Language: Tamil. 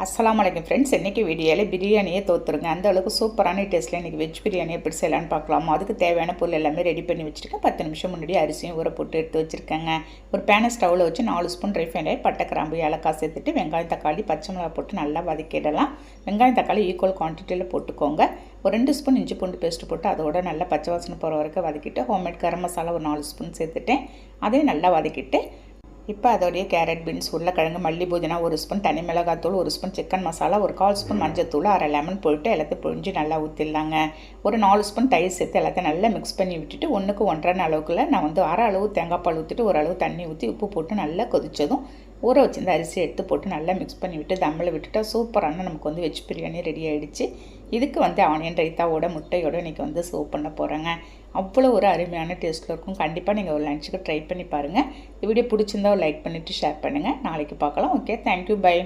அஸ்ஸலாமு அலைக்கும் ஃப்ரெண்ட்ஸ். இன்றைக்கி வீடியோவில் பிரியாணியே தோற்றுருங்க. அந்த அளவுக்கு சூப்பரான டேஸ்ட்டில் இன்றைக்கி வெஜ் பிரியாணி எப்படி செய்யலான்னு பார்க்கலாமா. அதுக்கு தேவையான பொருள் எல்லாமே ரெடி பண்ணி வச்சுருக்கேன். 10 நிமிஷம் முன்னாடி அரிசியும் ஊற போட்டு எடுத்து வச்சுருக்கேங்க. ஒரு பேனை ஸ்டவ்வில் வச்சு 4 ஸ்பூன் ரிஃபைண்ட் ஆயில், பட்டை, கிராம்பு, ஏலக்காய் சேர்த்துட்டு வெங்காயம், தக்காளி, பச்சை மிளகாய் போட்டு நல்லா வதக்கிடலாம். வெங்காயம், தக்காளி ஈக்குவல் குவான்டிட்டியில் போட்டுக்கோங்க. ஒரு 2 ஸ்பூன் இஞ்சி பூண்டு பேஸ்ட்டு போட்டு அதோட நல்லா பச்சை வாசனை போகிற வரைக்கும் வதக்கிட்டு ஹோம்மேட் கரம் மசாலா ஒரு 4 ஸ்பூன் சேர்த்துட்டேன். அதையும் நல்லா வதக்கிட்டு இப்போ அதோடைய கேரட், பீன்ஸ், உருளைக்கிழங்கு, மல்லி, புதினா, 1 ஸ்பூன் தனி மிளகாத்தூள், 1 ஸ்பூன் சிக்கன் மசாலா, ஒரு 1/4 ஸ்பூன் மஞ்சத்தூள், அரை லெமன் போட்டு எல்லாத்தையும் புழிஞ்சு நல்லா ஊற்றிடலாங்க. ஒரு 4 ஸ்பூன் தயிர் சேர்த்து எல்லாத்தையும் நல்லா மிக்ஸ் பண்ணி விட்டுட்டு 1க்கு 1.5 அளவுக்குள்ள நான் வந்து அரை அளவு தேங்காய் பால் ஊற்றிட்டு ஒரு அளவு தண்ணி ஊற்றி உப்பு போட்டு நல்லா கொதித்ததும் ஊற வச்சிருந்த அரிசி எடுத்து போட்டு நல்லா மிக்ஸ் பண்ணி விட்டு தம்மில் விட்டுட்டா சூப்பரான நமக்கு வந்து வெஜ் பிரியாணி ரெடி ஆகிடுச்சு. இதுக்கு வந்து ஆனியன் ரைத்தாவோட முட்டையோட இன்றைக்கி வந்து சர்வ் பண்ண போகிறேங்க. அவ்வளோ ஒரு அருமையான டேஸ்ட்டில் இருக்கும். கண்டிப்பாக நீங்கள் ஒரு லஞ்சுக்கு ட்ரை பண்ணி பாருங்கள். இந்த வீடியோ பிடிச்சிருந்தா ஒரு லைக் பண்ணிவிட்டு ஷேர் பண்ணுங்கள். நாளைக்கு பார்க்கலாம். Okay, thank you, by.